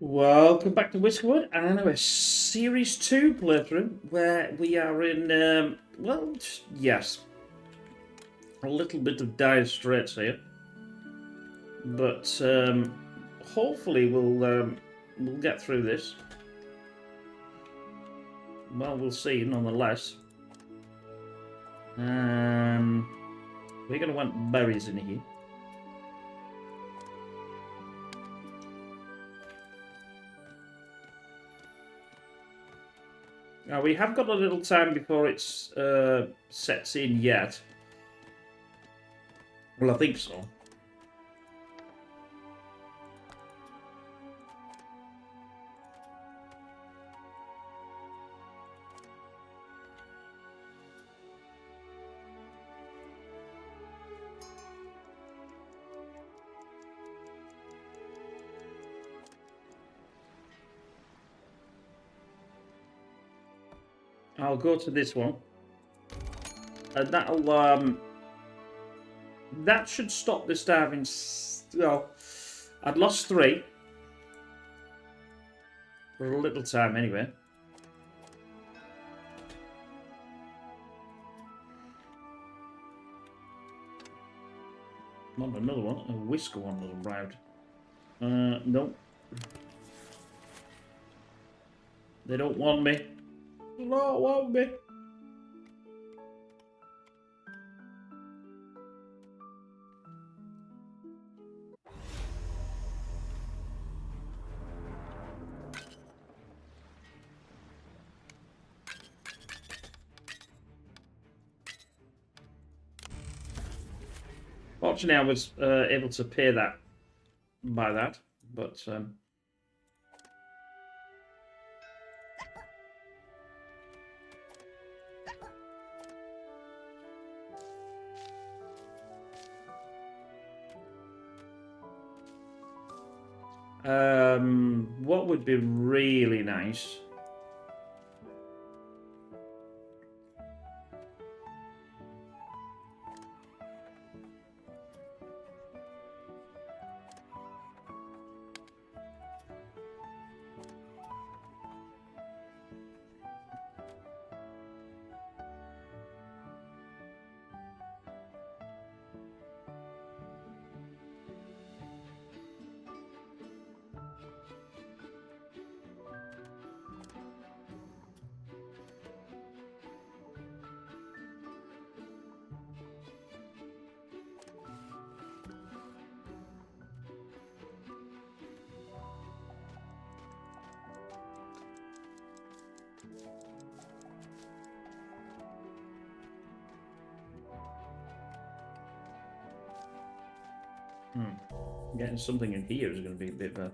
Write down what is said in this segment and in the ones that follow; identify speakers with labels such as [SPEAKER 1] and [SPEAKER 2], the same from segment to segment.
[SPEAKER 1] Welcome back to Whiskerwood and our Series 2 playthrough where we are in, yes, a little bit of dire straits here. But hopefully we'll get through this. Well, we'll see nonetheless. We're going to want berries in here. Now, we have got a little time before it sets in yet. Well, I think so. I'll go to this one. And that should stop the starving. Well, I'd lost 3 for a little time anyway. Not another one. A whisker one was arrived. Nope. They don't want me. They don't want me. Fortunately, I was able to pay that by that, but what would be really nice? Getting something in here is going to be a bit of a...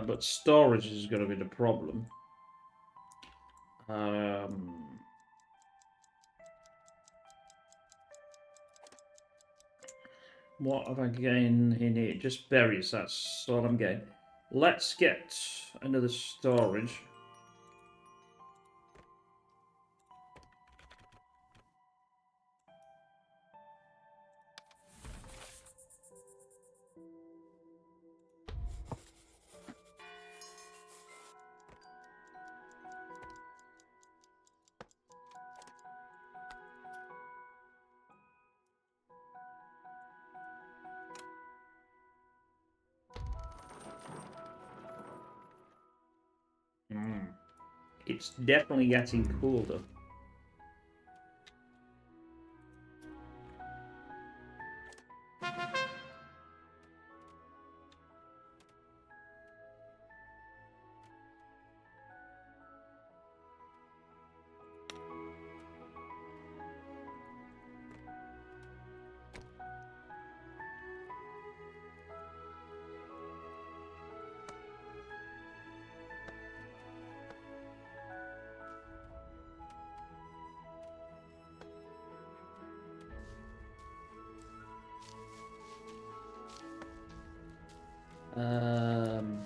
[SPEAKER 1] but storage is going to be the problem. What have I gained in here? Just berries, that's all I'm getting. Let's get another storage. It's definitely getting colder. Um,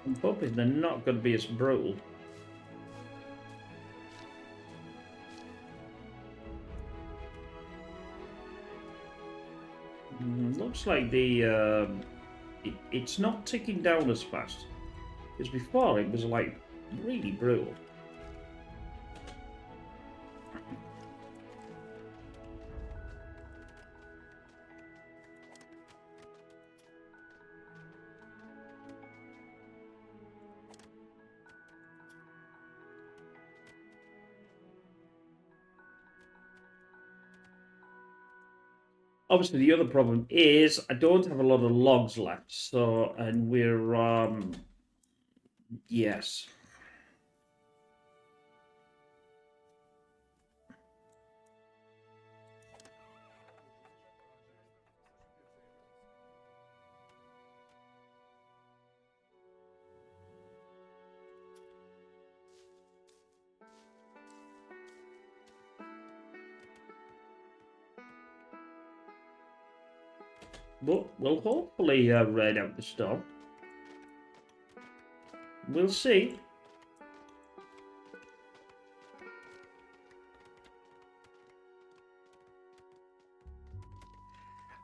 [SPEAKER 1] I'm hoping they're not going to be as brutal. Looks like it's not ticking down as fast because before it was like really brutal. Obviously, the other problem is I don't have a lot of logs left, so and we're yes. But we'll hopefully ride out the storm. We'll see.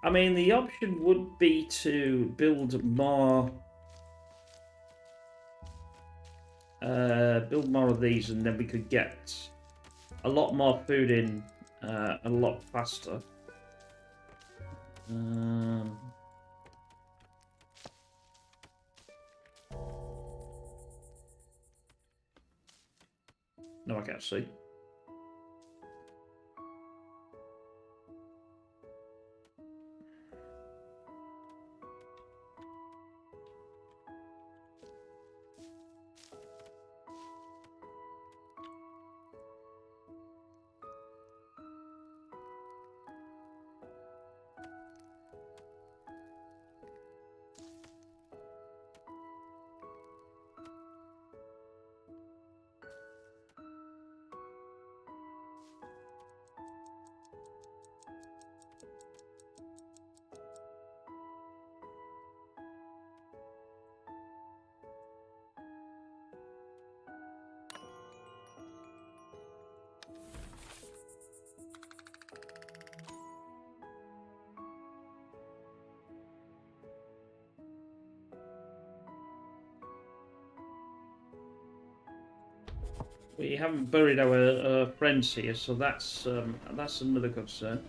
[SPEAKER 1] I mean, the option would be to build more of these, and then we could get a lot more food in a lot faster. No, I can't see. We haven't buried our friends here, so that's another concern.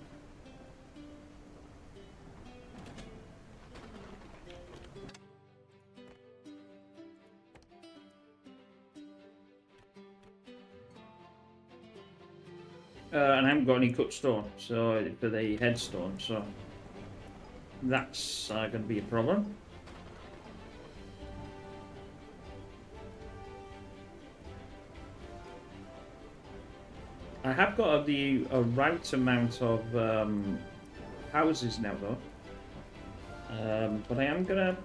[SPEAKER 1] And I haven't got any cut stone, so for the headstone, so that's going to be a problem. I have got a right amount of houses now, though. But I am gonna.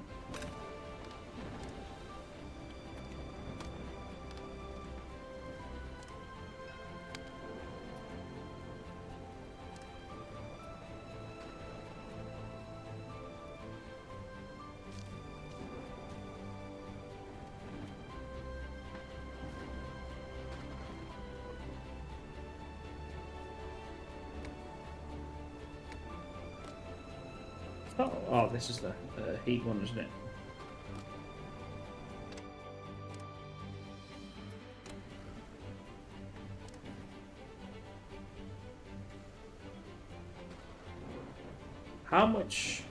[SPEAKER 1] Oh, this is the heat one, isn't it? How much?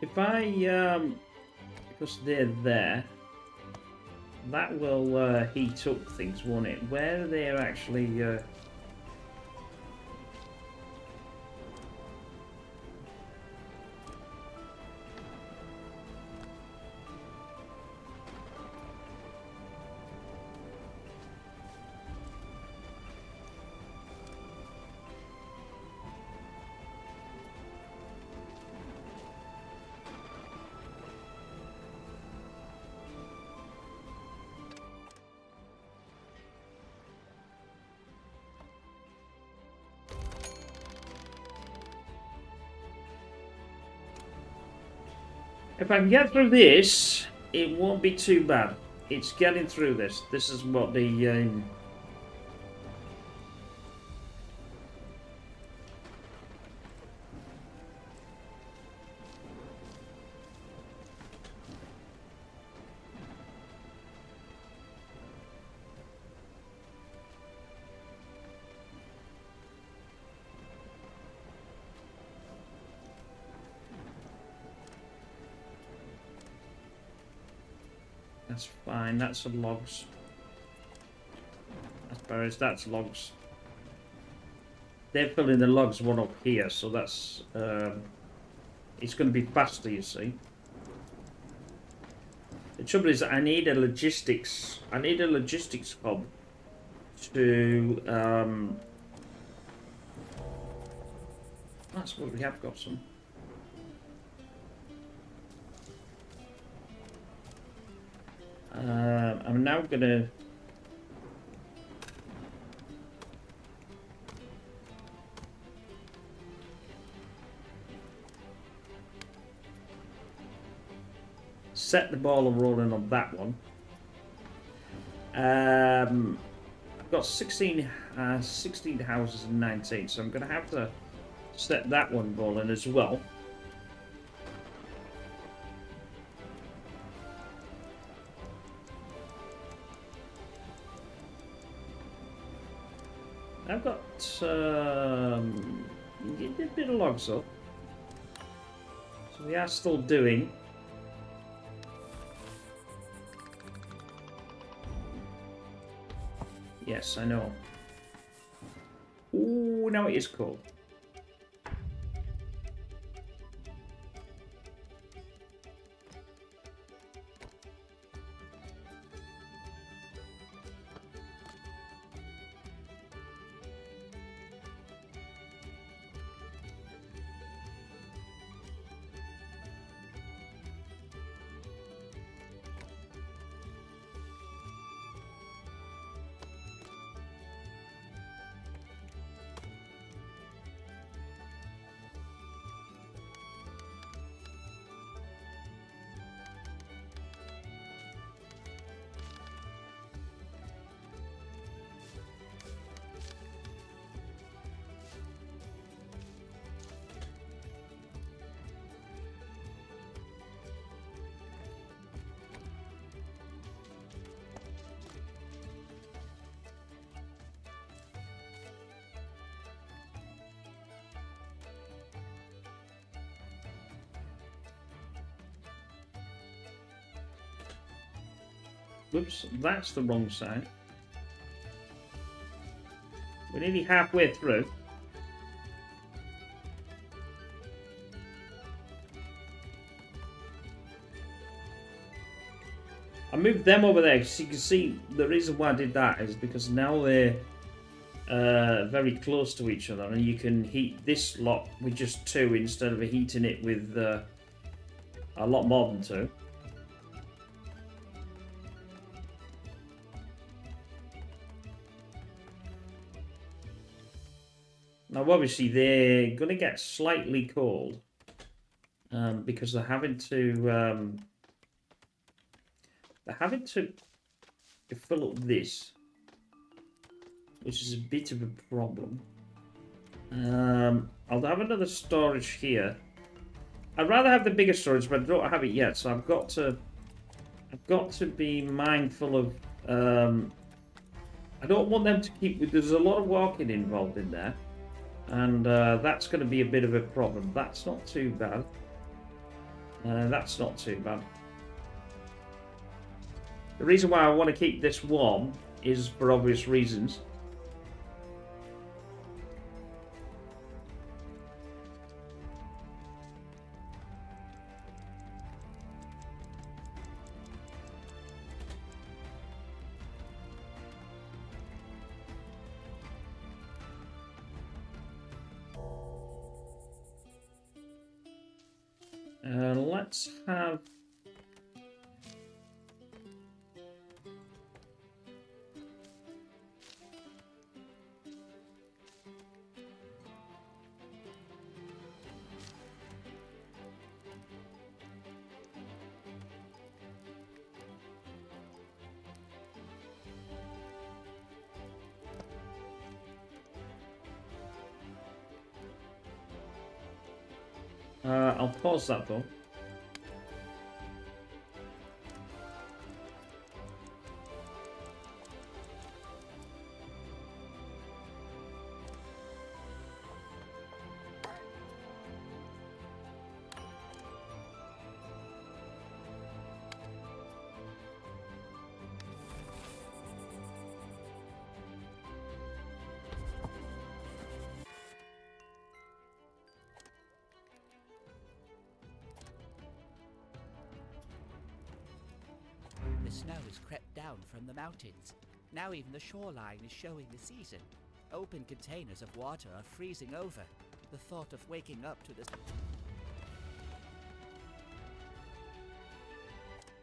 [SPEAKER 1] If I because they're there, that will heat up things, won't it? Where they're actually. If I can get through this, it won't be too bad. It's getting through this. This is what the... That's fine, that's the logs. That's berries, that's logs. They're filling the logs one up here, so that's... it's going to be faster, you see. The trouble is I need a logistics hub to... that's what we have got some. I'm now gonna set the ball rolling on that one. I've got 16 houses and 19, so I'm gonna have to set that one rolling as well. I've got a bit of logs up, so we are still doing. Yes, I know. Ooh, now it is cold. Whoops, that's the wrong side. We're nearly halfway through. I moved them over there, so you can see the reason why I did that is because now they're very close to each other, and you can heat this lot with just 2 instead of heating it with a lot more than 2. Now, obviously, they're going to get slightly cold because they're having to fill up this, which is a bit of a problem. I'll have another storage here. I'd rather have the bigger storage, but I don't have it yet, so I've got to be mindful of. I don't want them to keep. There's a lot of walking involved in there. And that's going to be a bit of a problem. That's not too bad. That's not too bad. The reason why I want to keep this warm is for obvious reasons. Let's have... I'll pause that though.
[SPEAKER 2] The snow has crept down from the mountains. Now even the shoreline is showing the season. Open containers of water are freezing over. The thought of waking up to this...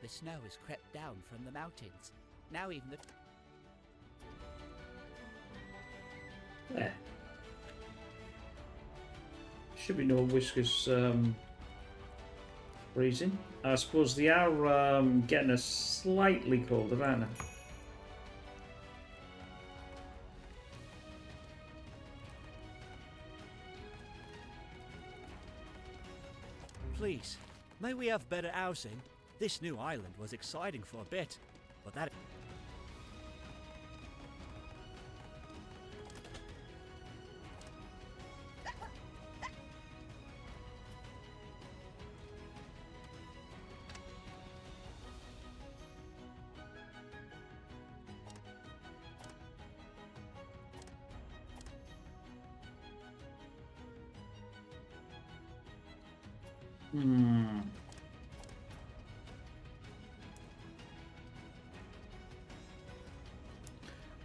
[SPEAKER 2] The snow has crept down from the mountains. Now even the...
[SPEAKER 1] There. Should be no whiskers freezing. I suppose they are getting us slightly colder, aren't they?
[SPEAKER 2] Please, may we have better housing? This new island was exciting for a bit, but that...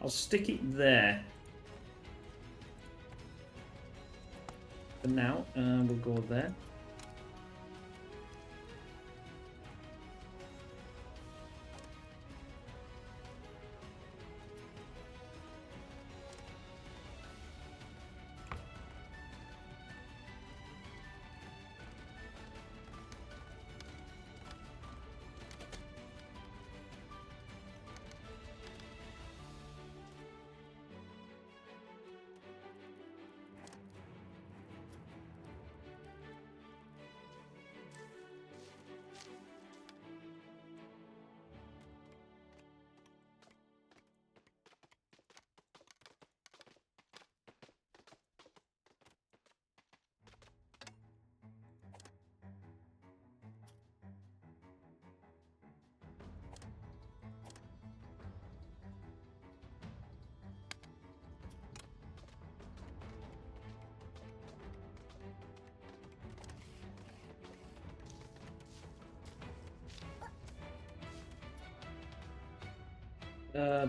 [SPEAKER 1] I'll stick it there for now, and we'll go there.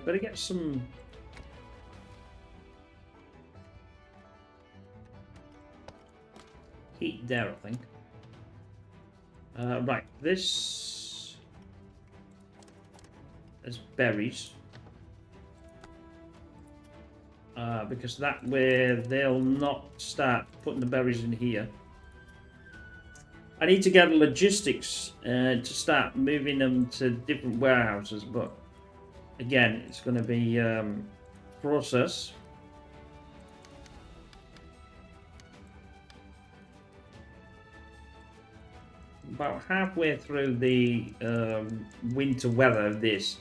[SPEAKER 1] Better get some heat there, I think. Right, this is berries. Because that way they'll not start putting the berries in here. I need to get logistics to start moving them to different warehouses, but again, it's going to be process. About halfway through the winter weather of this.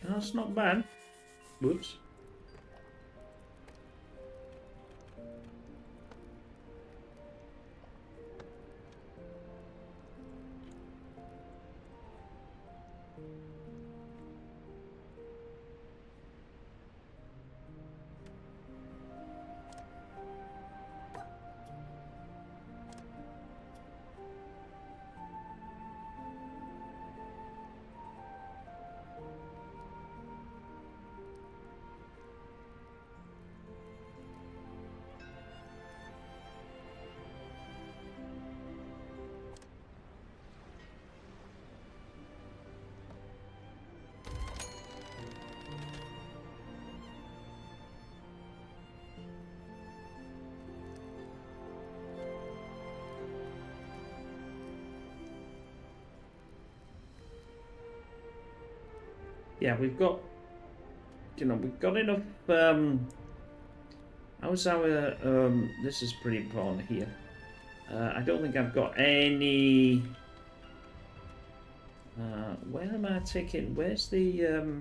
[SPEAKER 1] That's not bad. Whoops. Yeah, we've got, we've got enough. How's our? This is pretty important here. I don't think I've got any. Where am I taking? Where's the?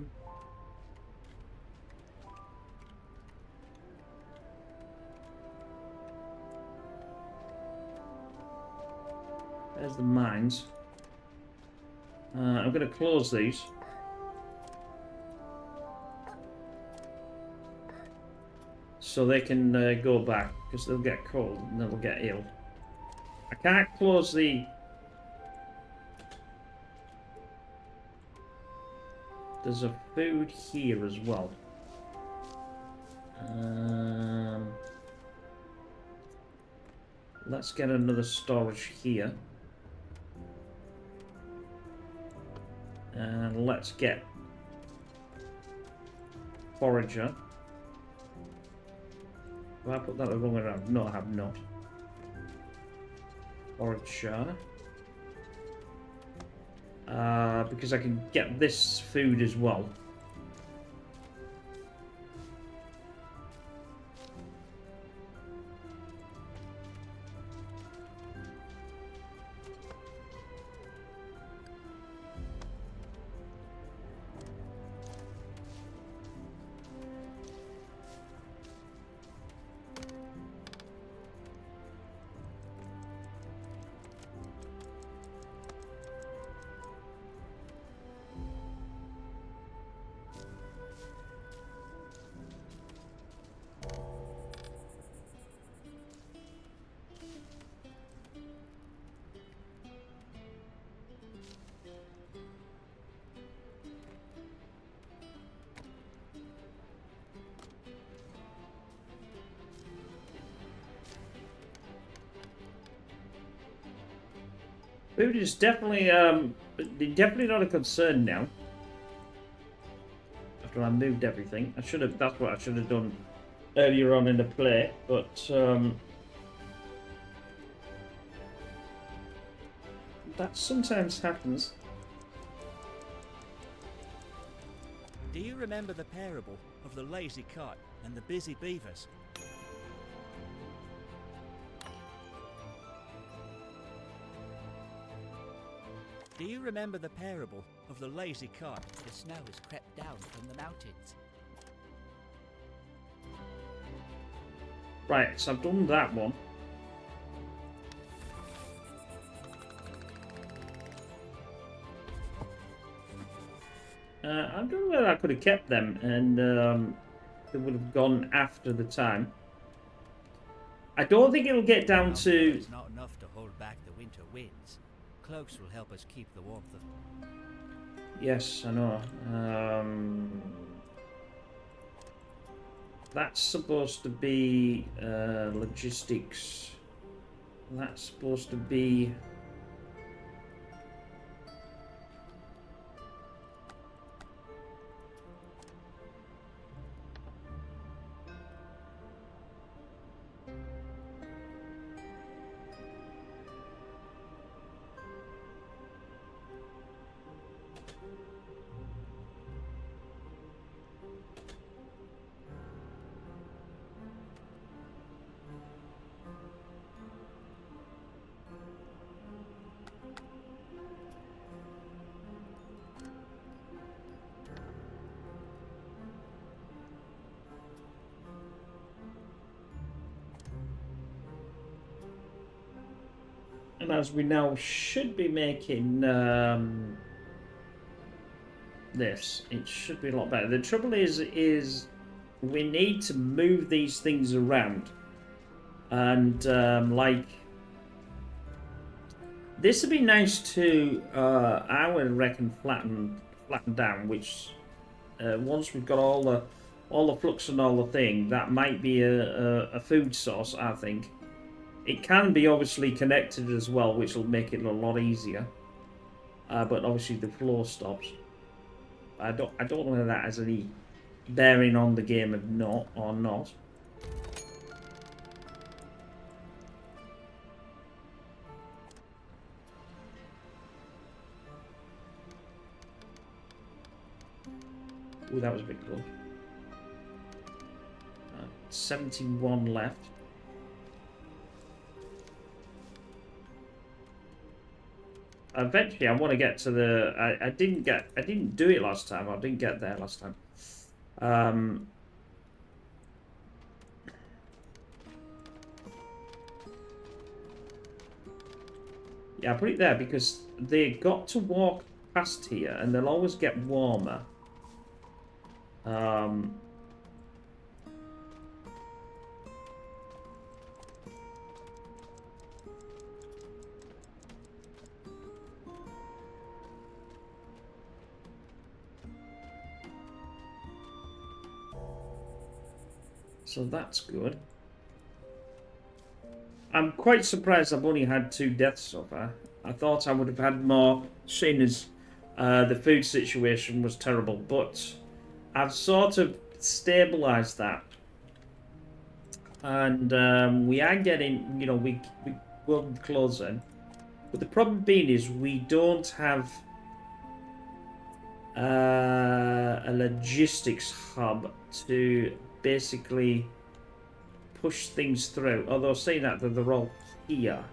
[SPEAKER 1] There's the mines. I'm going to close these. So they can go back, because they'll get cold and they'll get ill. I can't close the... There's a food here as well. Let's get another storage here. And let's get forager. Have I put that the wrong way around? No, I have not. Forager. Because I can get this food as well. Food is definitely not a concern now. After I moved everything, that's what I should have done earlier on in the play, but that sometimes happens.
[SPEAKER 2] Do you remember the parable of the lazy cart and the busy beavers? Do you remember the parable of the lazy cart? The snow has crept down from the mountains.
[SPEAKER 1] Right, so I've done that one. I don't know whether I could have kept them and they would have gone after the time. I don't think it'll get down to...
[SPEAKER 2] It's not enough to hold back the winter winds. Cloaks will help us keep the warmth of...
[SPEAKER 1] Yes, I know. That's supposed to be logistics. That's supposed to be... And as we now should be making this, it should be a lot better. The trouble is we need to move these things around. And like, this would be nice to, I would reckon, flatten down. Which once we've got all the flux and all the thing, that might be a food source. I think it can be obviously connected as well, which will make it a lot easier. But obviously the flow stops. I don't know whether that has any bearing on the game or not. Ooh, that was a bit close. 71 left. Eventually, I want to get to the. I didn't do it last time. I didn't get there last time. Yeah, I put it there because they got to walk past here, and they'll always get warmer. So that's good. I'm quite surprised I've only had 2 deaths so far. I thought I would have had more, seeing as the food situation was terrible. But I've sort of stabilised that. And we are getting, you know, we will close in. But the problem being is we don't have a logistics hub to basically push things through. Although saying that, they're all here.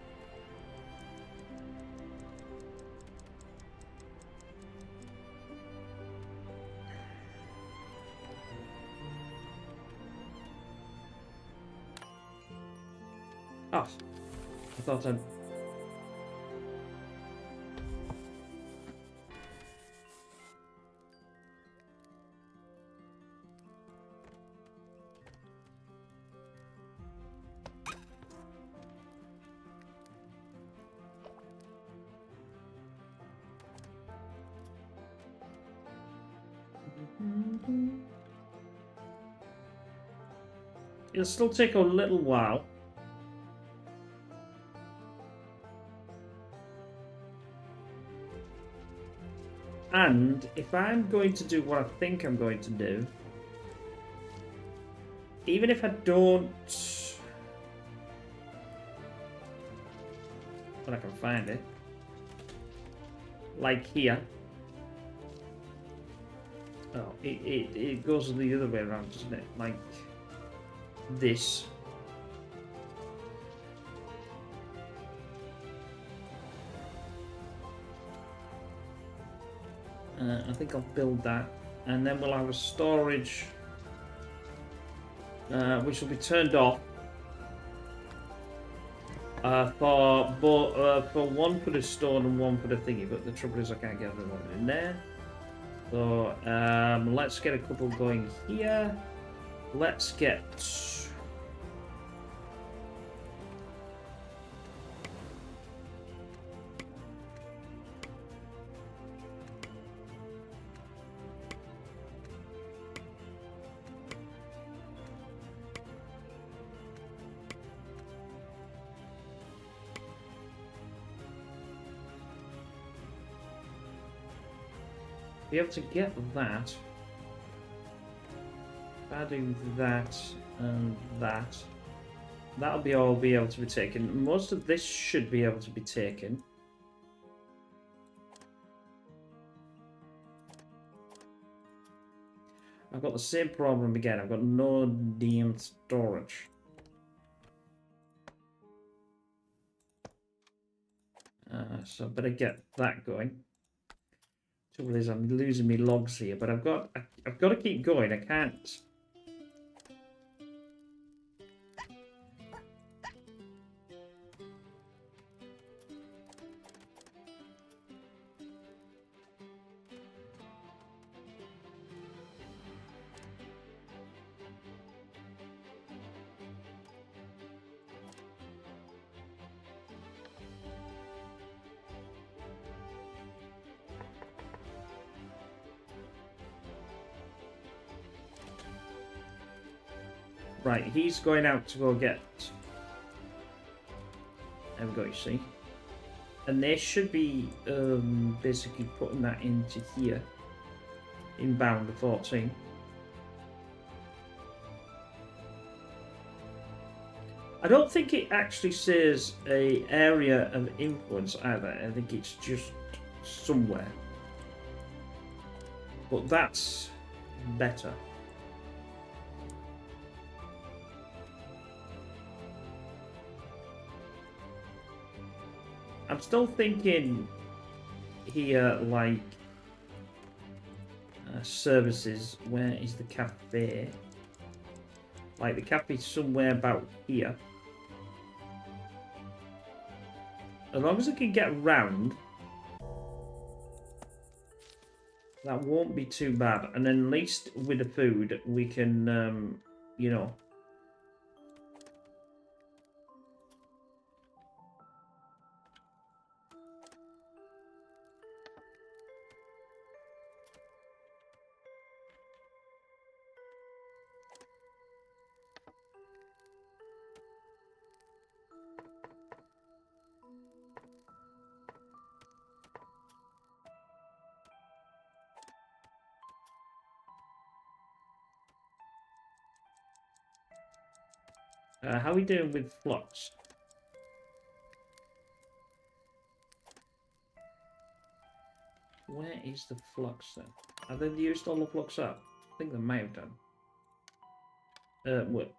[SPEAKER 1] Oh, I thought I'd... It'll still take a little while. And if I'm going to do what I think I'm going to do, even if I don't... But I can find it. Like here. Oh, it goes the other way around, doesn't it? Like this. I think I'll build that, and then we'll have a storage which will be turned off for one for the stone and one for the thingy. But the trouble is I can't get everyone in there. So let's get a couple going here. Let's get... be able to get that. If I do that and that, that'll be all be able to be taken. Most of this should be able to be taken. I've got the same problem again. I've got no damn storage. So I better get that going. Trouble is, I'm losing me logs here, but I've got to keep going. I can't. Right, he's going out to go get... There we go, you see. And they should be basically putting that into here. Inbound to 14. I don't think it actually says a area of influence either. I think it's just somewhere. But that's better. I'm still thinking here, like, services. Where is the cafe? Like, the cafe's somewhere about here. As long as I can get round, that won't be too bad. And then at least with the food, we can, you know... how are we doing with flux? Where is the flux then? Have they used all the flux up? I think they may have done. What?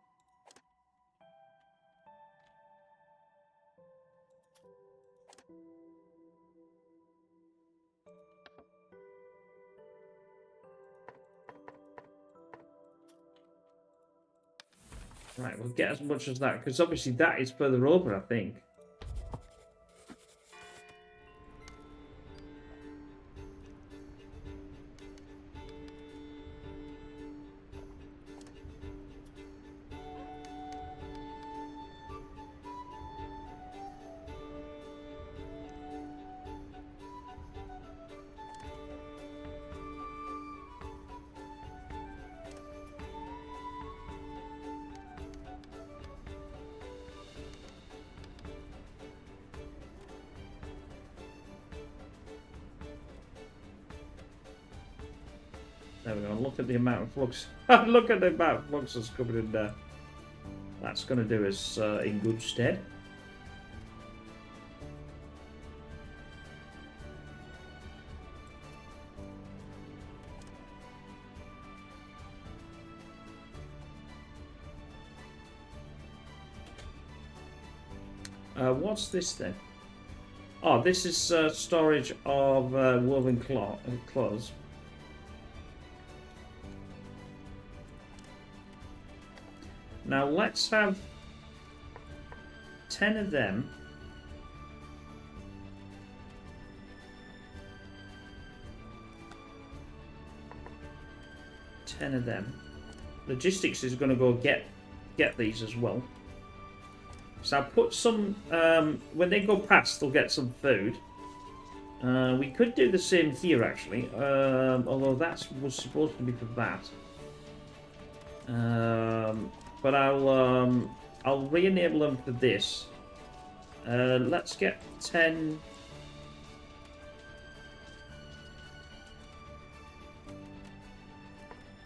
[SPEAKER 1] Right, we'll get as much as that, because obviously that is further over, I think. There we go. Look at the amount of flux. Look at the amount of flux that's coming in there. That's going to do us in good stead. What's this then? Oh, this is storage of woven clothes. Now let's have 10 of them. Logistics is going to go get these as well. So I'll put some, when they go past, they'll get some food. We could do the same here, actually, although that was supposed to be for that. But I'll re-enable them for this. Let's get 10.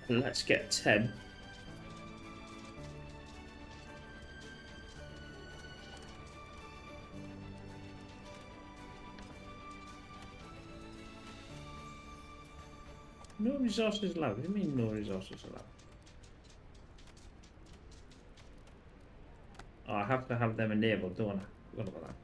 [SPEAKER 1] Let's get 10. No resources allowed. What do you mean no resources allowed? Oh, I have to have them enabled, don't I? Forgot about that.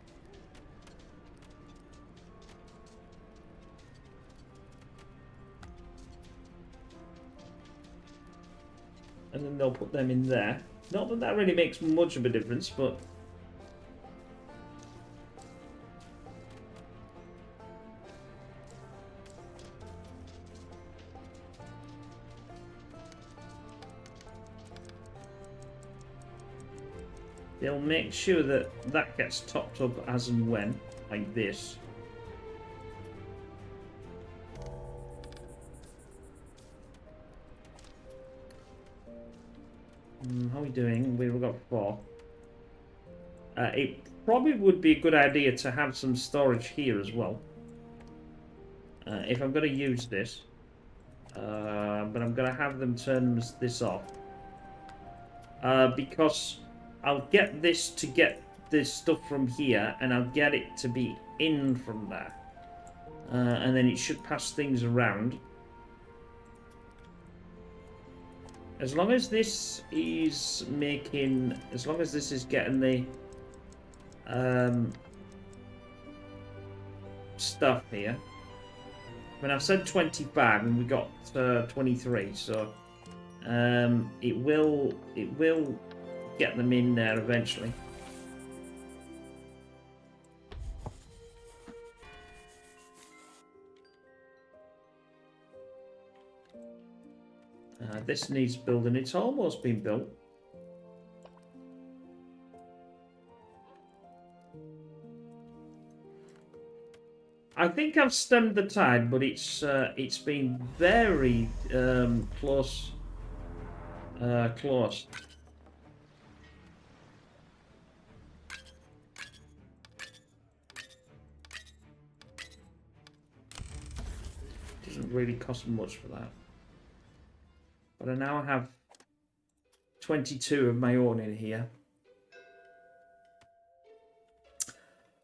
[SPEAKER 1] And then they'll put them in there. Not that that really makes much of a difference, but... they'll make sure that that gets topped up as and when, like this. How are we doing? We've got 4. It probably would be a good idea to have some storage here as well. If I'm going to use this. But I'm going to have them turn this off. Because I'll get this to get this stuff from here, and I'll get it to be in from there. And then it should pass things around. As long as this is making, as long as this is getting the stuff here. I mean, I've said 25 and we got 23, so it will get them in there eventually. This needs building. It's almost been built. I think I've stemmed the tide, but it's been very close. Close. Doesn't really cost much for that. But I now have 22 of my own in here.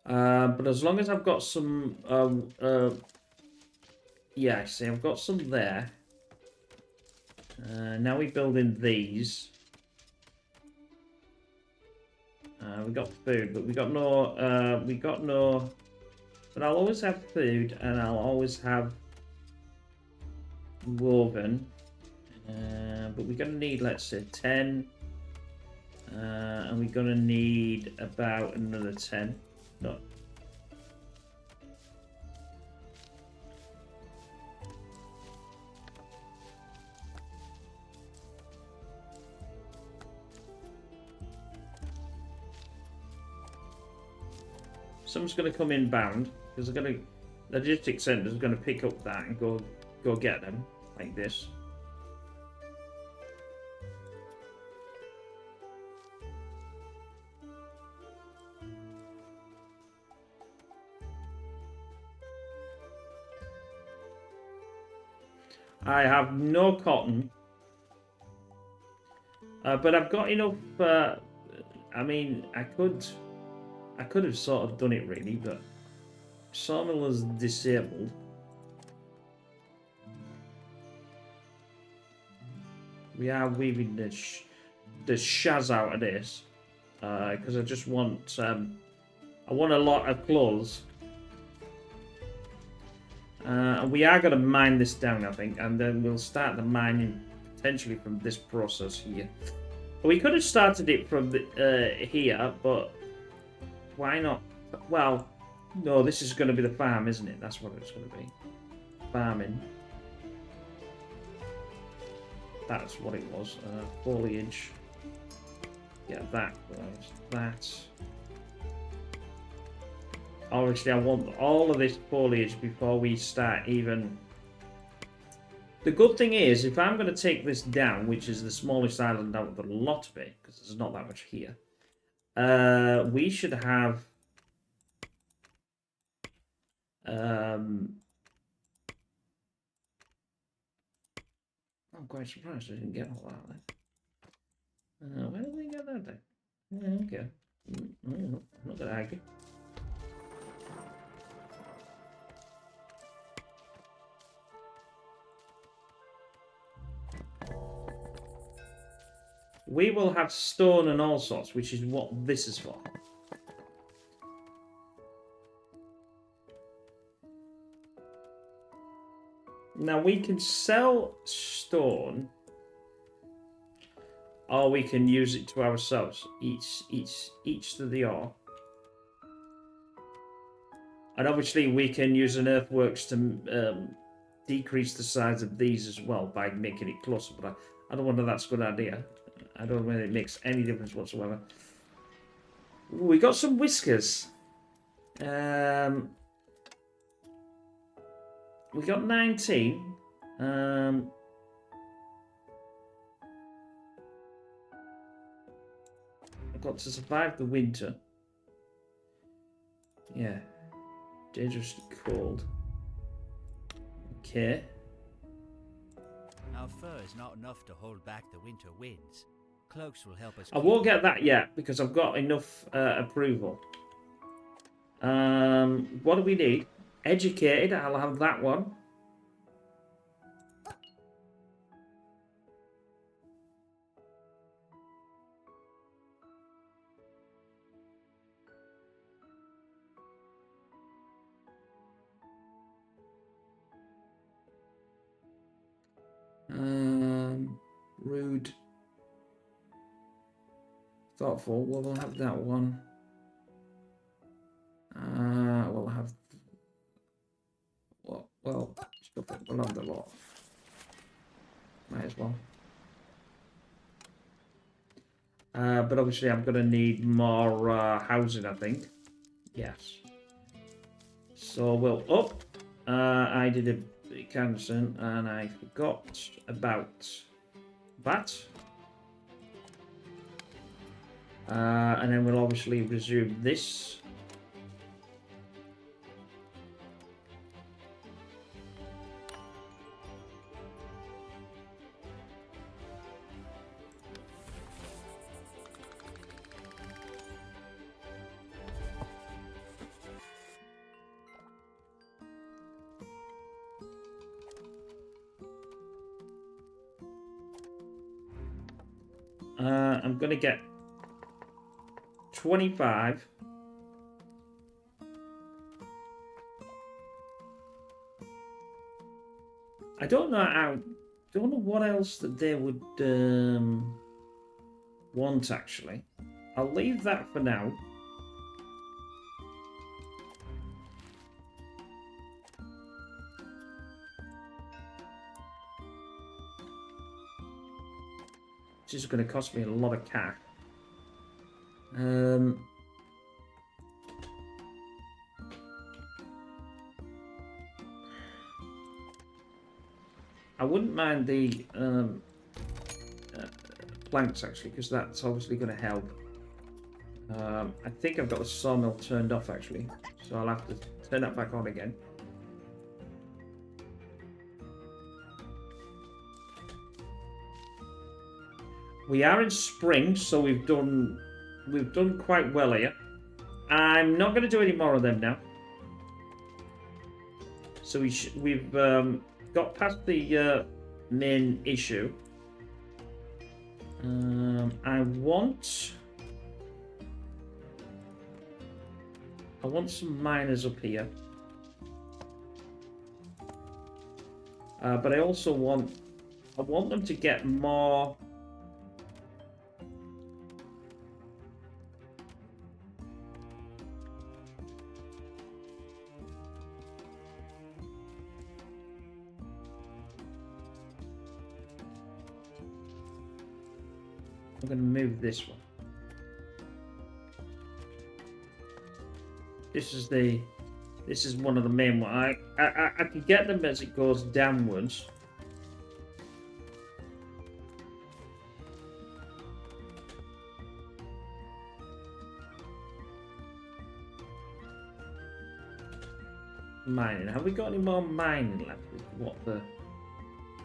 [SPEAKER 1] But as long as I've got some, yeah, see, I've got some there. Now we're building these. We got food, but we got no. But I'll always have food, and I'll always have woven. But we're gonna need, let's say, 10, and we're gonna need about another 10. No. Someone's going to come inbound because they're going to. The logistics centre is going to pick up that and go get them like this. I have no cotton, but I've got enough. I mean, I could have sort of done it really, but sawmill is disabled. We are weaving the shaz out of this because I just want I want a lot of clothes. And we are going to mine this down, I think, and then we'll start the mining potentially from this process here. We could have started it from here, but why not? Well, no, this is going to be the farm, isn't it? That's what it's going to be. Farming. That's what it was. Foliage. Yeah, that was that. Obviously, I want all of this foliage before we start even. The good thing is, if I'm going to take this down, which is the smallest island out of the lot of it, because there's not that much here, we should have. I'm quite surprised I didn't get all that then. Where did we get that then? Yeah, okay. I'm not going to argue. We will have stone and all sorts, which is what this is for. Now we can sell stone, or we can use it to ourselves. Each to the ore. And obviously we can use an earthworks to decrease the size of these as well by making it closer. But I don't wonder that's a good idea. I don't know whether it makes any difference whatsoever. We got some whiskers. We got 19. I've got to survive the winter. Yeah. Dangerously cold. Okay.
[SPEAKER 2] Our fur is not enough to hold back the winter winds. Cloaks will help us.
[SPEAKER 1] I won't get that yet because I've got enough approval. What do we need? Educated. I'll have that one. Rude. Thoughtful. Well, we'll have that one. We'll have. Well, stuff it. We'll have the lot. Might as well. But obviously, I'm going to need more housing, I think. Yes. So we'll up. I did a canvassing and I forgot about that. And then we'll obviously resume this. I'm going to get 25. I don't know what else that they would want actually. I'll leave that for now. This is going to cost me a lot of cash. I wouldn't mind the planks actually, because that's obviously going to help. I think I've got the sawmill turned off actually, so I'll have to turn that back on again. We are in spring, so we've done quite well here. I'm not going to do any more of them now. So we've got past the main issue. I want some miners up here, but I also want them to get more. I'm going to move this one. This is one of the main ones. I can get them as it goes downwards. Mining. Have we got any more mining left? What the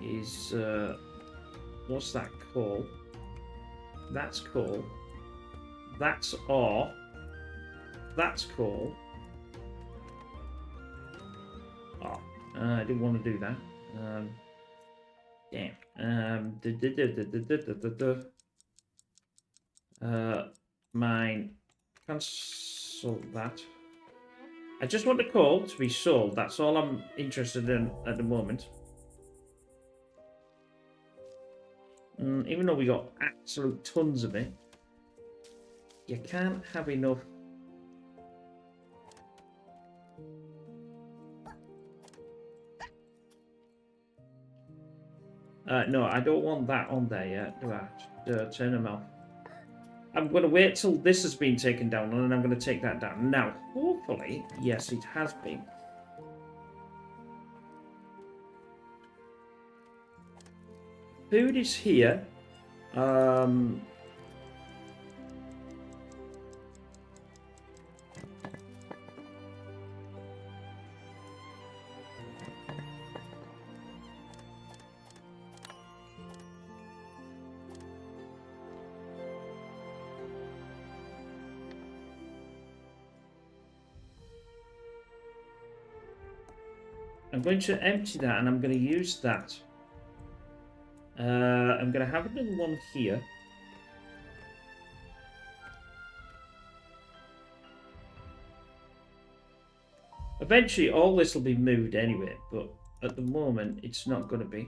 [SPEAKER 1] is? What's that called? That's coal. That's ore. That's coal. Oh, I didn't want to do that. Damn. Mine. Cancel that. I just want the coal to be sold. That's all I'm interested in at the moment. Even though we got absolute tons of it, you can't have enough. No, I don't want that on there yet, do I? Turn them off. I'm going to wait till this has been taken down, and then I'm going to take that down. Now, hopefully, yes, it has been. Food is here. I'm going to empty that, and I'm going to use that. I'm going to have another one here. Eventually, all this will be moved anyway, but at the moment, it's not going to be.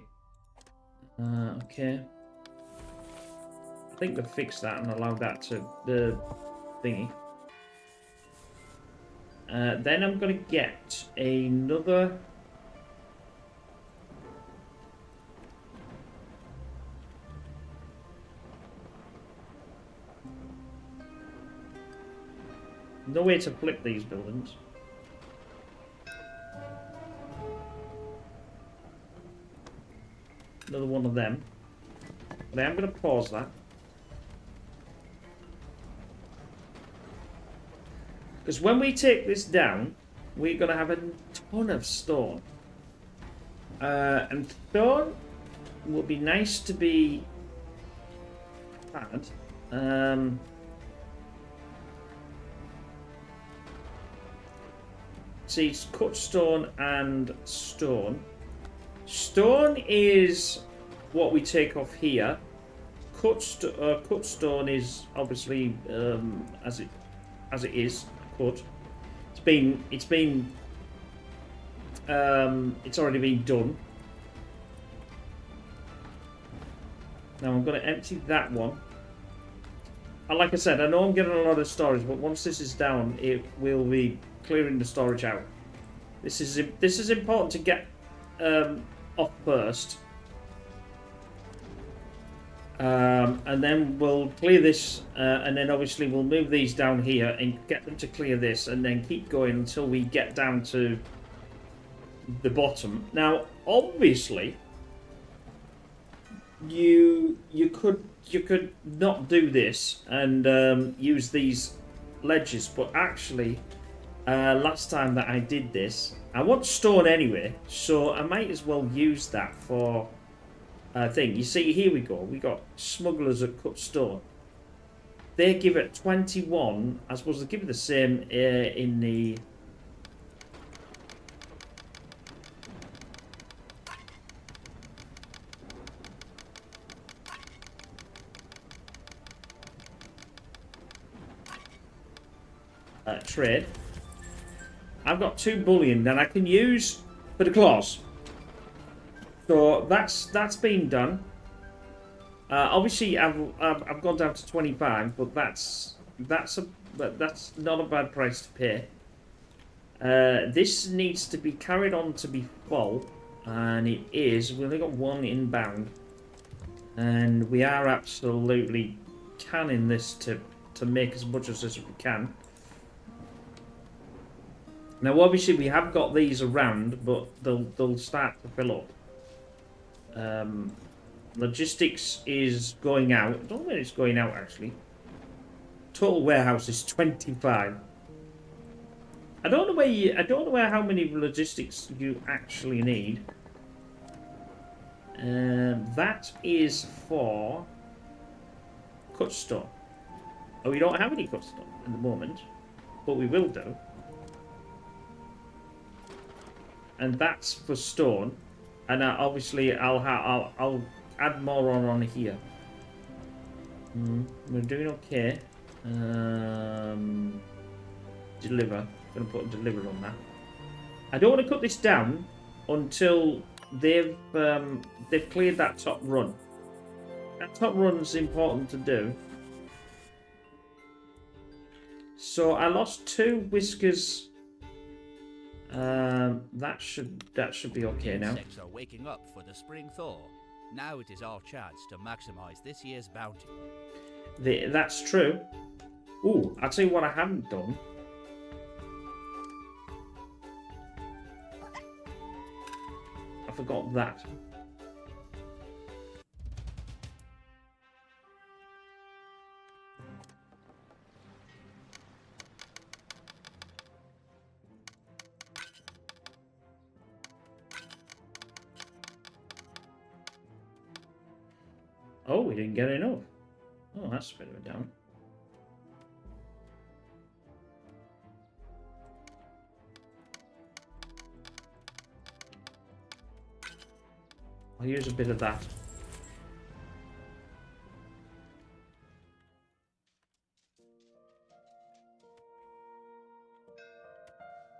[SPEAKER 1] Okay. I think they've fixed that and allowed that to the thingy. Then I'm going to get another... No way to flip these buildings. Another one of them. But I am going to pause that. Because when we take this down, we're going to have a ton of stone. And stone will be nice to be had. See, it's cut stone and stone. Stone is what we take off here. Cut stone is obviously as it is cut. It's already been done. Now I'm going to empty that one. And like I said, I know I'm getting a lot of storage, but once this is down, it will be clearing the storage out. This is important to get off first. And then we'll clear this, and then obviously we'll move these down here and get them to clear this, and then keep going until we get down to the bottom. Now, obviously, you could not do this and use these ledges, but actually, last time that I did this, I want stone anyway, so I might as well use that for thing. You see, here we go. We got smugglers at cut stone. They give it 21. I suppose they give it the same in the. Trade. I've got 2 bullion that I can use for the claws. So that's been done. Obviously, I've gone down to 25, but that's not a bad price to pay. This needs to be carried on to be full, and it is. We've only got 1 inbound, and we are absolutely canning this to make as much as we can. Now, obviously, we have got these around, but they'll start to fill up. Logistics is going out. I don't know when it's going out, actually. Total warehouse is 25. I don't know how many logistics you actually need. That is for cut stone. Oh, we don't have any cut stone at the moment, but we will do. And that's for stone, and obviously I'll add more on here. We're doing okay. Deliver. Gonna put a deliver on that. I don't want to cut this down until they've cleared that top run. That top run's important to do. So I lost 2 whiskers. That should be okay now.
[SPEAKER 2] Insects are waking up for the spring thaw. Now it is our chance to maximize this year's bounty.
[SPEAKER 1] That's true. Ooh, I'll tell you what I haven't done. I forgot that. Oh, we didn't get enough. Oh, that's a bit of a down. I'll use a bit of that.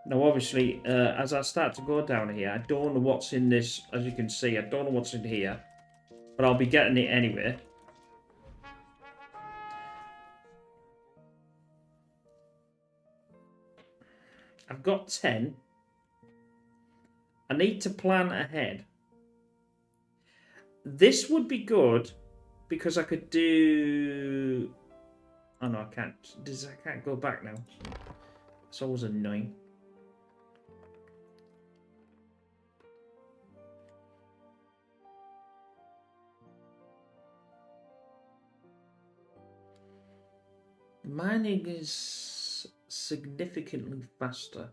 [SPEAKER 1] Now, obviously, as I start to go down here, I don't know what's in this. As you can see, I don't know what's in here. But I'll be getting it anyway. I've got 10. I need to plan ahead. This would be good because I could do... Oh no, I can't. I can't go back now. It's always annoying. Mining is significantly faster.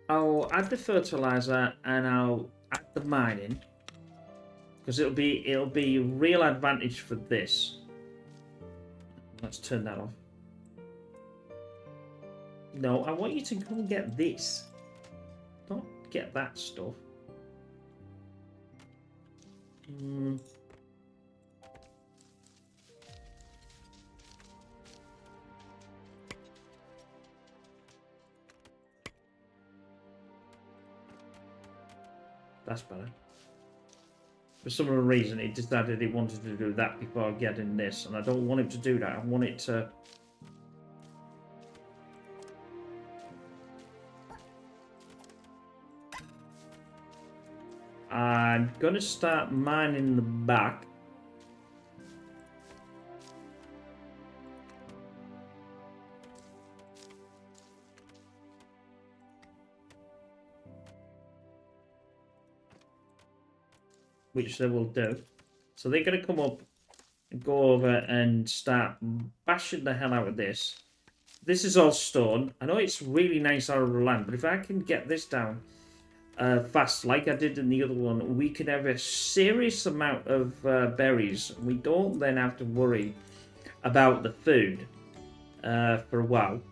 [SPEAKER 1] I'll add the fertilizer and I'll add the mining because it'll be a real advantage for this. Let's turn that off. No, I want you to go and get this. Don't get that stuff. That's better. For some reason, it decided it wanted to do that before getting this, and I don't want it to do that. I want it to... I'm going to start mining the back. Which they will do. So they're going to come up and go over and start bashing the hell out of this. This is all stone. I know it's really nice arable land, but if I can get this down fast, like I did in the other one, we can have a serious amount of berries. We don't then have to worry about the food for a while.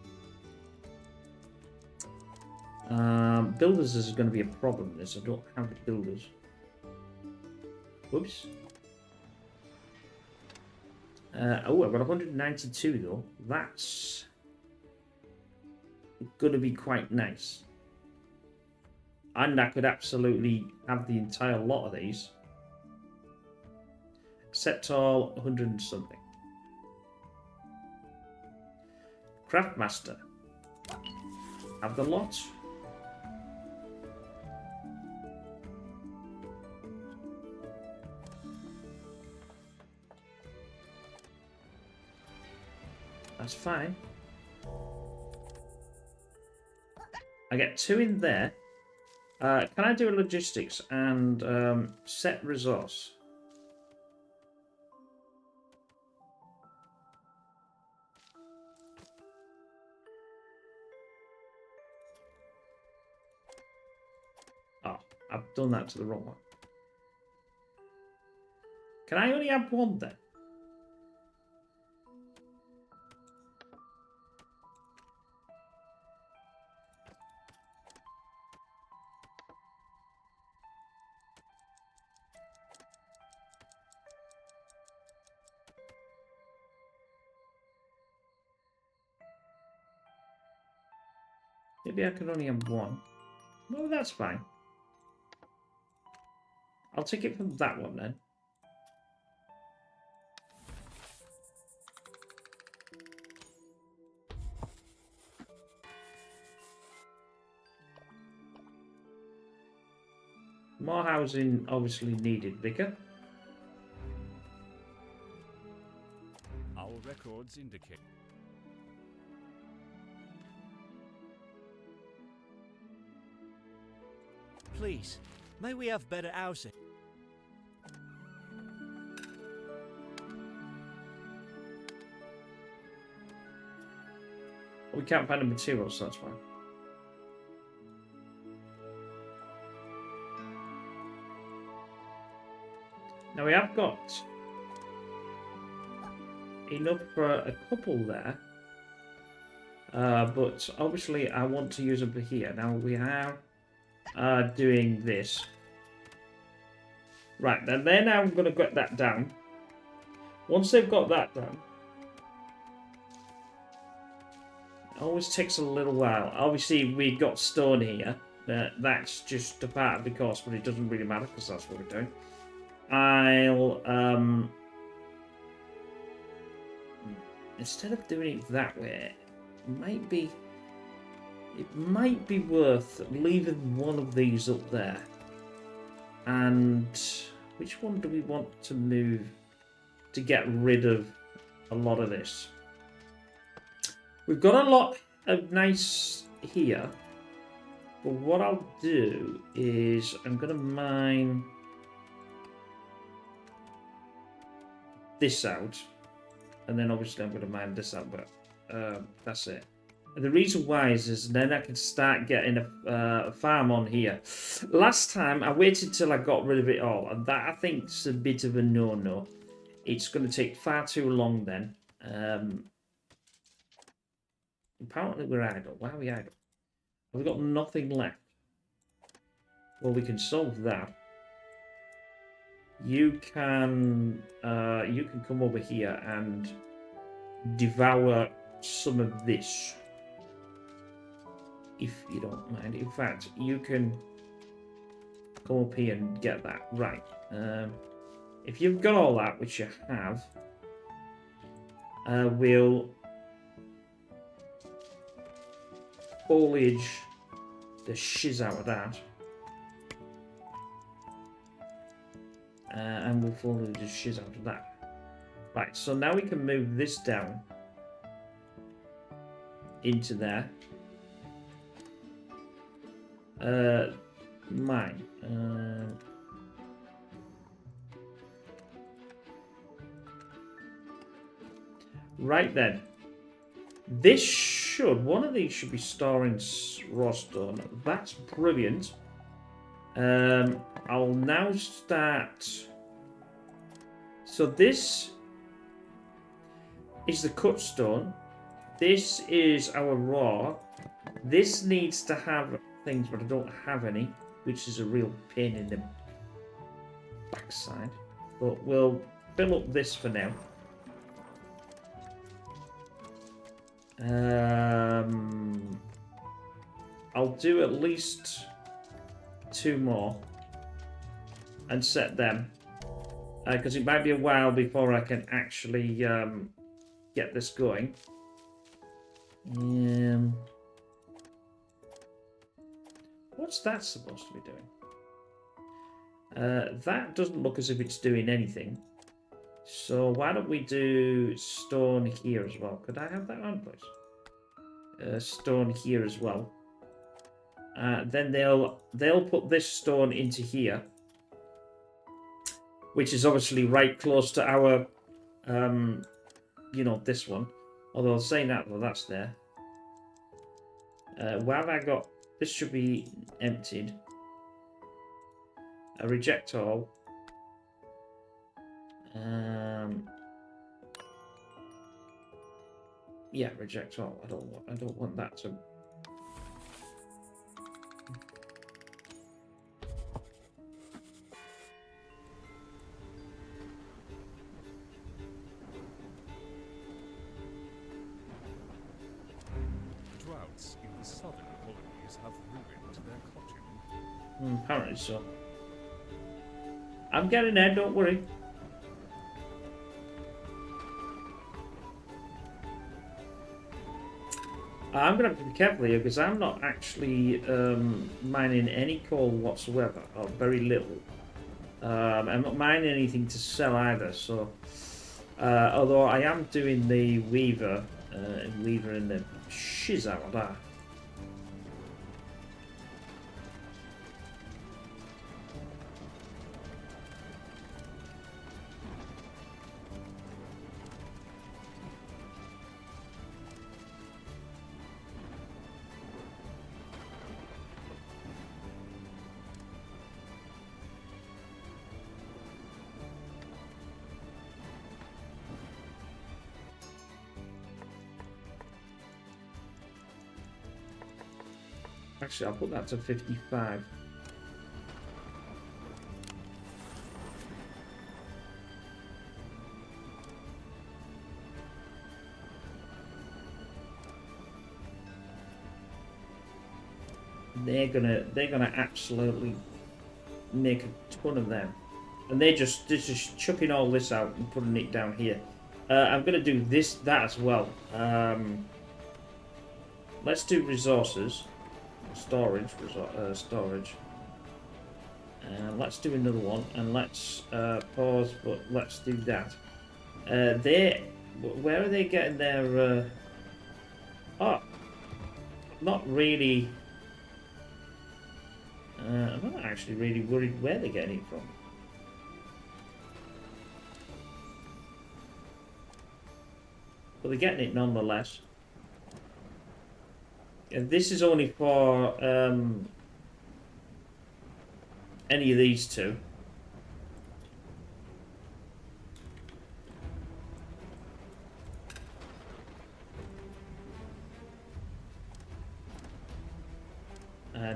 [SPEAKER 1] Builders is going to be a problem. I don't have the builders. Whoops. Oh, I've got 192 though. That's going to be quite nice. And I could absolutely have the entire lot of these. Except all 100 and something. Craftmaster. Have the lot. That's fine. I get 2 in there. Can I do a logistics and set resource? Oh, I've done that to the wrong one. Can I only have 1 then? Maybe I can only have 1. No, that's fine. I'll take it from that one then. More housing obviously needed, Vicar.
[SPEAKER 3] Our records indicate.
[SPEAKER 2] Please, may we have better housing?
[SPEAKER 1] We can't find the materials, so that's fine. Now we have got enough for a couple there. But obviously I want to use them for here. Now we have doing this. Right, then they're now going to get that down. Once they've got that done, it always takes a little while. Obviously, we got stone here. That's just a part of the course, but it doesn't really matter because that's what we're doing. I'll instead of doing it that way, it might be worth leaving one of these up there. And which one do we want to move to get rid of a lot of this? We've got a lot of nice here, but what I'll do is I'm going to mine this out, and then obviously I'm going to mine this out, but that's it. And the reason why is then I can start getting a farm on here. Last time I waited till I got rid of it all, and that I think is a bit of a no-no. It's going to take far too long then. Apparently we're idle. Why are we idle? Have we got nothing left? Well, we can solve that. You can come over here and devour some of this, if you don't mind. In fact, you can come up here and get that. Right. If you've got all that, which you have, we'll foliage the shiz out of that. And we'll foliage the shiz out of that. Right, so now we can move this down into there. Mine. Right then. This should, one of these should be storing raw stone. That's brilliant. I'll now start. So this is the cut stone. This is our raw. This needs to have things, but I don't have any, which is a real pain in the backside. But we'll fill up this for now. I'll do at least 2 more and set them, because it might be a while before I can actually get this going. What's that supposed to be doing? That doesn't look as if it's doing anything. So why don't we do stone here as well? Could I have that on, please? Stone here as well. Then they'll put this stone into here, which is obviously right close to our, this one. Although saying that, well, that's there. Where have I got? This should be emptied. I reject all. Yeah, reject all. I don't want that to.
[SPEAKER 3] Droughts in the southern colonies have ruined their cotton.
[SPEAKER 1] Apparently so. I'm getting there, don't worry. I'm going to have to be careful here because I'm not actually mining any coal whatsoever, or very little. I'm not mining anything to sell either, so... although I am doing the weaver, in the shiz out of that. Actually, I'll put that to 55. They're gonna absolutely make a ton of them. And they're just chucking all this out and putting it down here. I'm going to do that as well. Let's do resources. Storage. Storage. And let's do another one. And let's pause, but let's do that. Where are they getting their... Oh, not really... I'm not actually really worried where they're getting it from. But they're getting it nonetheless. And this is only for any of these two.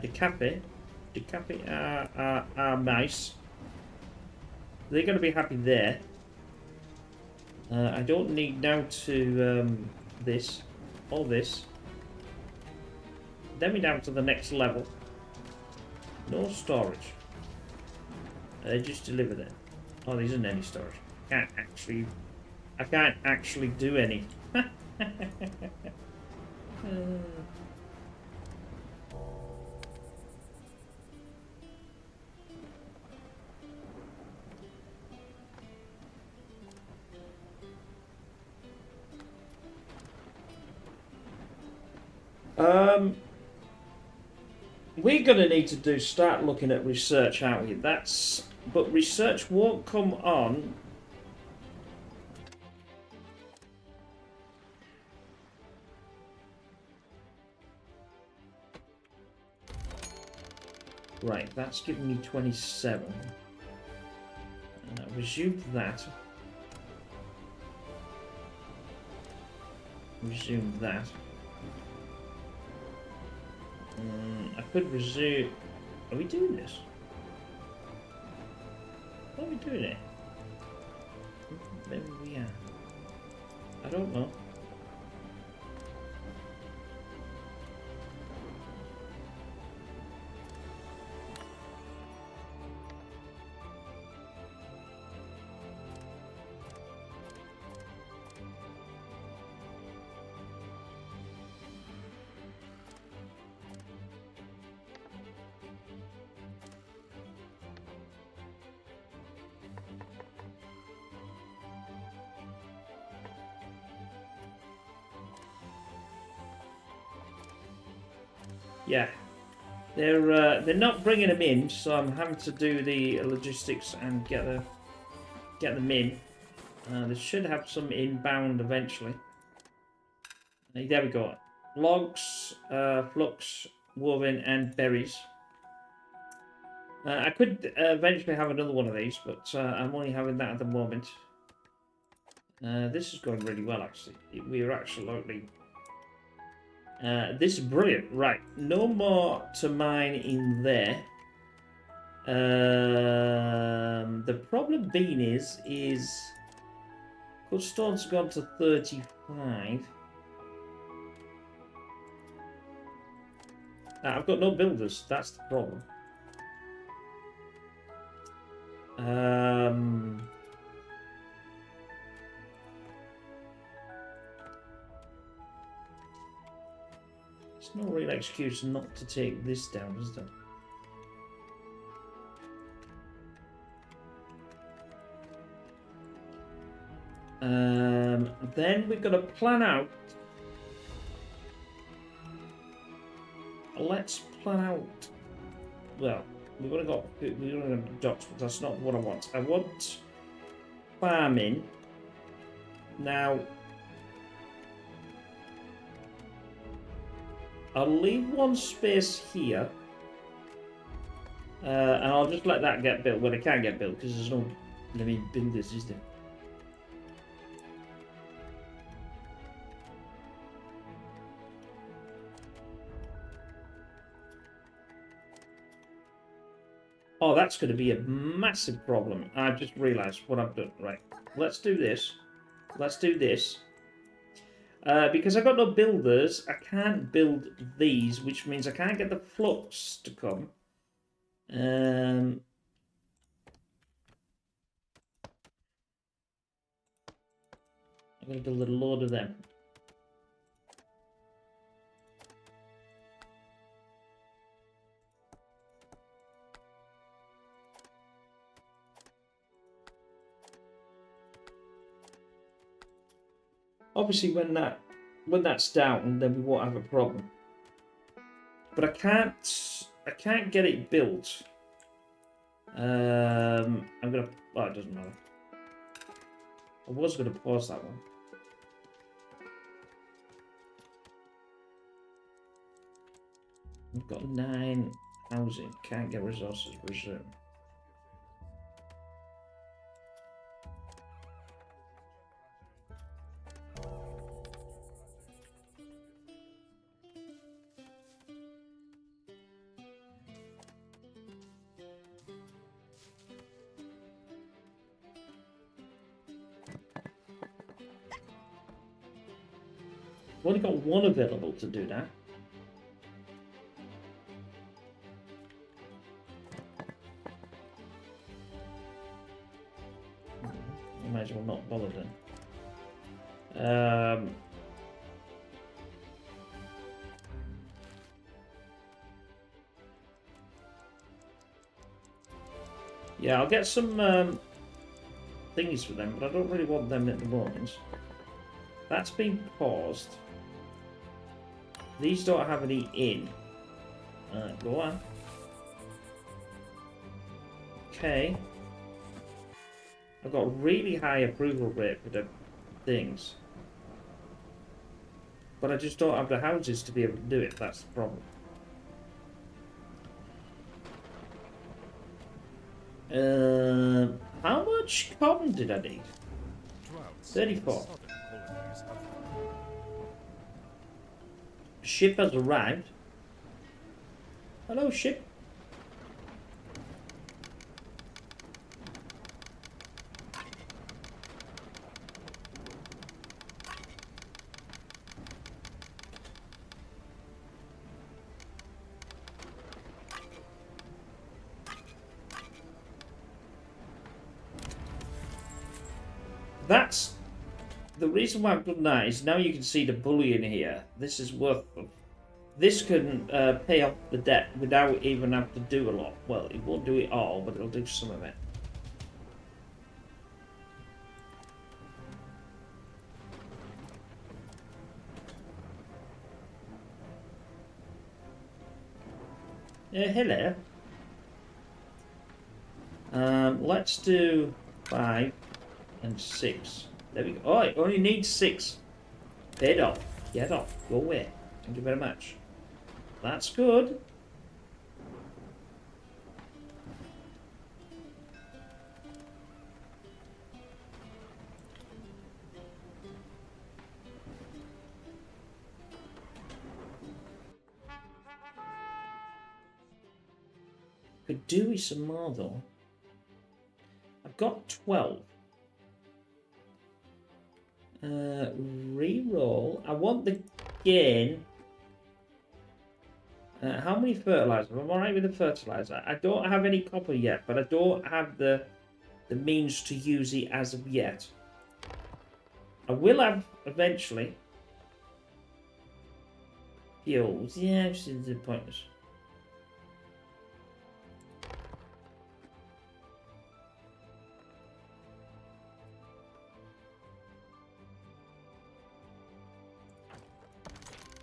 [SPEAKER 1] The cafe are nice. They're going to be happy there. I don't need now to this or this. Then we're down to the next level. No storage. Just deliver them. Oh, there isn't any storage. I can't actually do any. We're gonna need to start looking at research, aren't we? But research won't come on. Right, that's giving me 27. Resume that. Resume that. I could resume... Are we doing this? Are we doing it? Maybe we are. I don't know. Yeah, they're not bringing them in, so I'm having to do the logistics and get them in. They should have some inbound eventually. There we go. Logs, flux, woven, and berries. I could eventually have another one of these, but I'm only having that at the moment. This is going really well, actually. We are absolutely... this is brilliant. Right, no more to mine in there. The problem being is good stone's gone to 35. I've got no builders. That's the problem. There's no real excuse not to take this down, is there? Then we've got to plan out. Let's plan out. Well, we're gonna go docks, but that's not what I want. I want farming. Now, I'll leave one space here, and I'll just let that get built when it can get built, because there's no builders, is there? Oh, that's going to be a massive problem. I've just realised what I've done. Right, let's do this. Let's do this. Because I've got no builders, I can't build these, which means I can't get the flux to come. I'm going to build a load of them. Obviously, when that's down, then we won't have a problem. But I can't get it built. I'm gonna. Oh, it doesn't matter. I was gonna pause that one. We've got 9 housing. Can't get resources. Resume. I've only got one available to do that. I might as well not bother then. Yeah, I'll get some thingies for them, but I don't really want them at the moment. That's been paused. These don't have any in. Go on. Okay. I've got really high approval rate for the things. But I just don't have the houses to be able to do it. That's the problem. How much cotton did I need? 34. Ship has arrived. Hello, ship. That's the reason why I've done that is now you can see the bullion here. This is worth. This can pay off the debt without even having to do a lot. Well, it won't do it all, but it'll do some of it. Hello. Let's do 5 and 6. There we go. Oh, it only needs 6. Paid off. Get off. Go away. Thank you very much. That's good. Could do with some more though. I've got 12. Reroll. I want the gain. How many fertilizer? I'm alright with the fertilizer. I don't have any copper yet, but I don't have the means to use it as of yet. I will have eventually. Fuels. Yeah, it's pointless.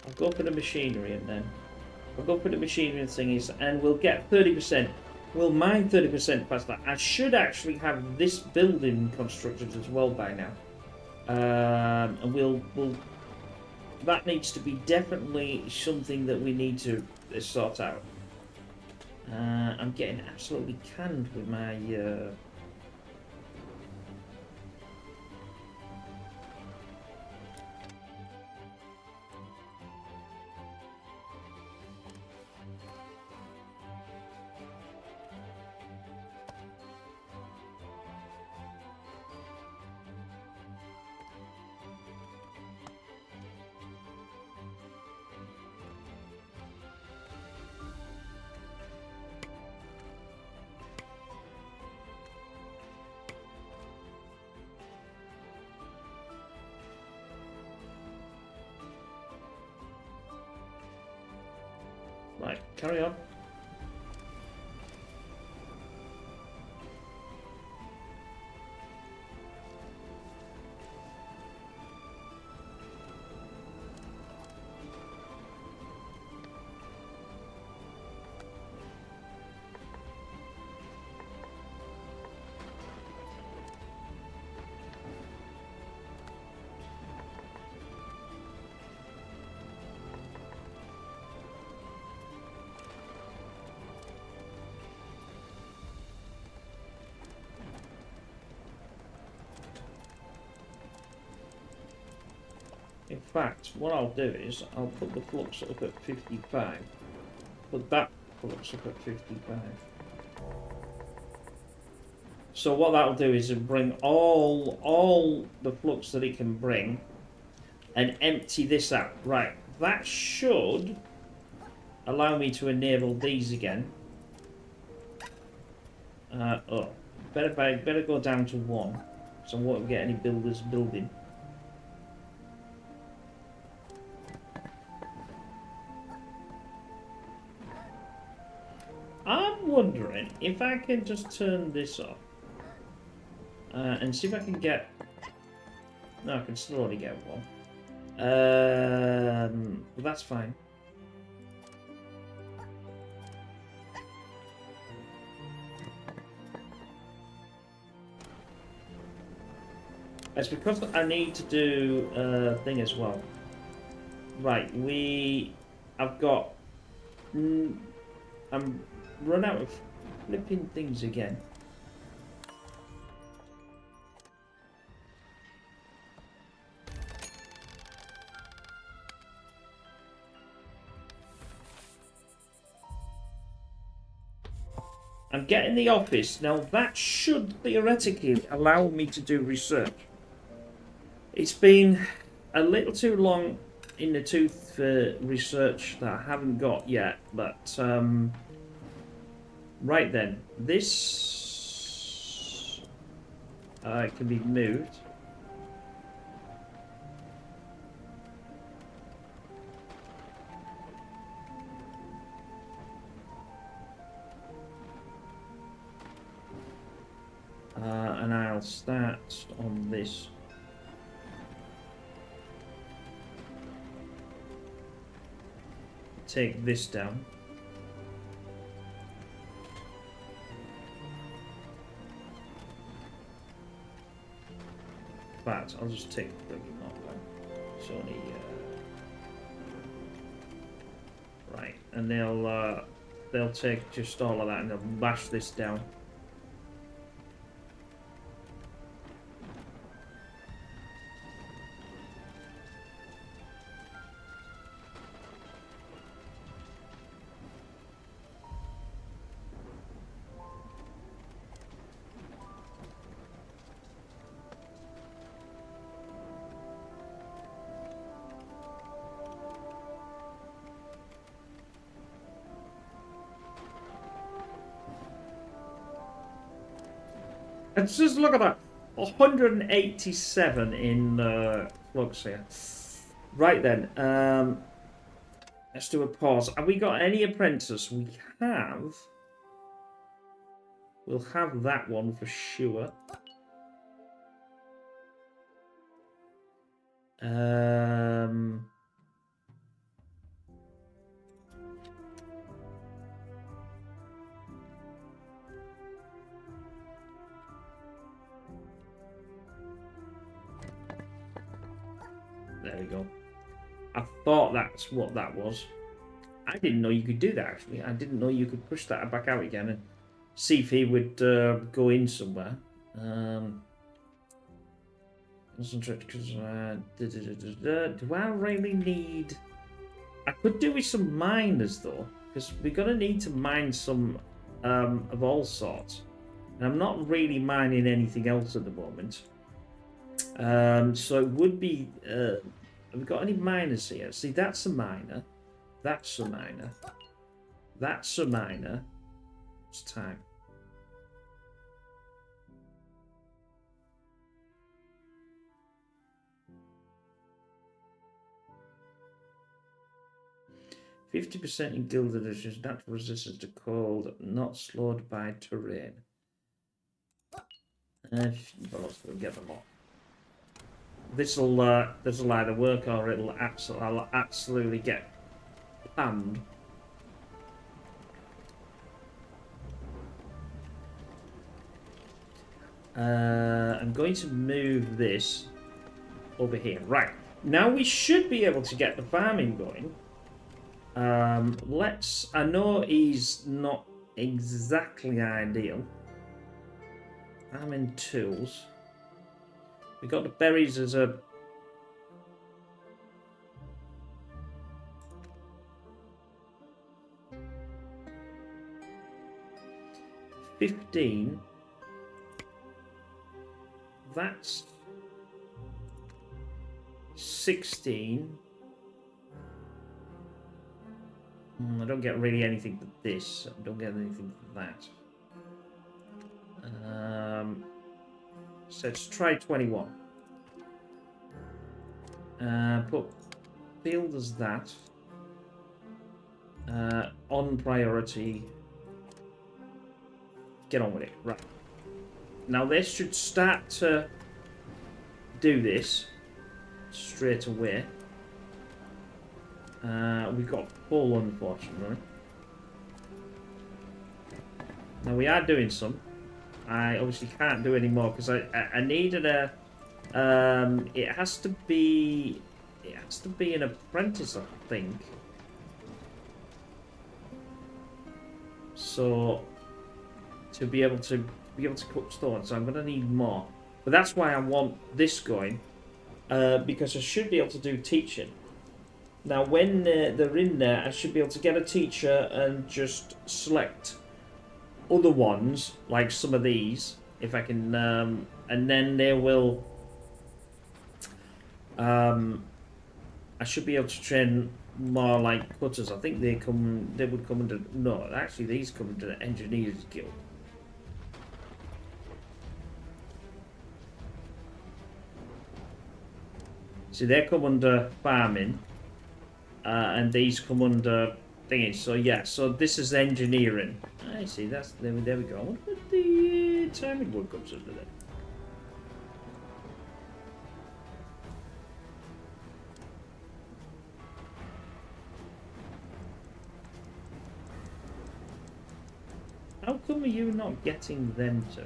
[SPEAKER 1] I'll go for the machinery and then I'll go for the machinery and thingies, and we'll get 30%. We'll mine 30% past that. I should actually have this building constructed as well by now. And we'll that needs to be definitely something that we need to sort out. I'm getting absolutely canned with my Right, carry on. In fact, what I'll do is I'll put the flux up at 55. Put that flux up at 55. So what that'll do is it'll bring all the flux that it can bring and empty this out. Right, that should allow me to enable these again. Better go down to 1, so I won't get any builders building. I'm wondering if I can just turn this off and see if I can get. No, I can still only get 1. But that's fine. It's because I need to do a thing as well. Right, I've got. I'm run out of flipping things again. I'm getting the office. Now that should theoretically allow me to do research. It's been a little too long in the tooth for research that I haven't got yet, but right then, this can be moved. And I'll start on this. Take this down. But I'll just take the frigging off then. It's only right, and they'll take just all of that and they'll bash this down. Let's just look at that. 187 in flux here. Right then, let's do a pause. Have we got any apprentice? We have. We'll have that one for sure. There we go. I thought that's what that was. I didn't know you could do that, actually. I didn't know you could push that back out again and see if he would go in somewhere. Concentrate, because do I really need... I could do with some miners, though, because we're going to need to mine some of all sorts. And I'm not really mining anything else at the moment. So it would be... have we got any miners here? See, that's a miner. That's a miner. That's a miner. It's time. 50% in guild editions, natural resistance to cold, not slowed by terrain. Well, we'll get them all. This'll either work or I'll absolutely get panned. I'm going to move this over here. Right. Now we should be able to get the farming going. I know he's not exactly ideal. Farming tools. We got the berries as a... $15. That's 16. I don't get really anything for this. I don't get anything for that. So let's try 21. Put field as that. On priority. Get on with it. Right. Now this should start to do this straight away. We've got full, unfortunately. Now we are doing some. I obviously can't do any more because I needed a. It has to be an apprentice, I think. So to be able to cook stone, so I'm gonna need more. But that's why I want this going, because I should be able to do teaching. Now, when they're in there, I should be able to get a teacher and just select other ones, like some of these, if I can, and then they will. I should be able to train more like cutters. I think they would come under. No, actually, these come under the engineers guild. See, they come under farming. And these come under thingy. So yeah, so this is engineering. I see. There we go. I wonder what the timing wood comes under then. How come are you not getting them to?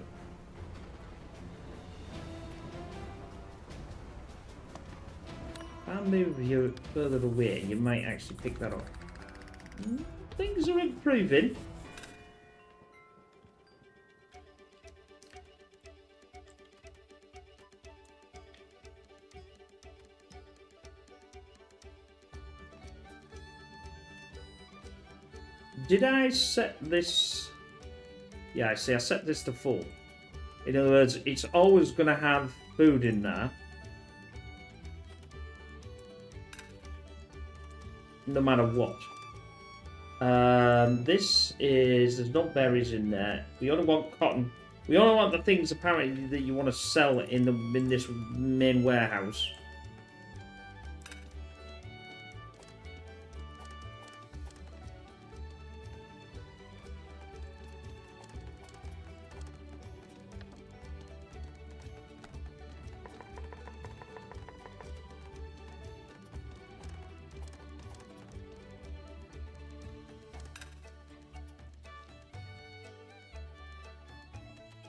[SPEAKER 1] If I move you further away, you might actually pick that up. Things are improving. Did I set this? Yeah, I see. I set this to full. In other words, it's always going to have food in there. No matter what. There's no berries in there. We only want cotton. We only want the things apparently that you want to sell in this main warehouse.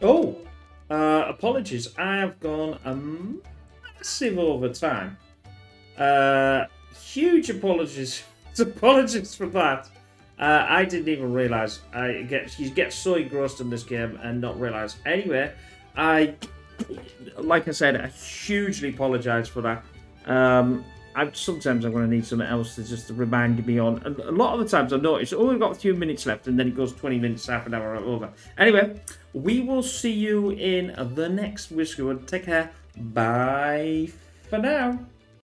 [SPEAKER 1] Oh, apologies. I have gone a massive overtime. Huge apologies. Apologies for that. I didn't even realise. You get so engrossed in this game and not realise. Anyway, like I said, I hugely apologise for that. Sometimes I'm going to need something else to just remind me on. And a lot of the times I notice, oh, we've got a few minutes left, and then it goes 20 minutes, half an hour over. Anyway, we will see you in the next Whiskerwood. Take care. Bye for now.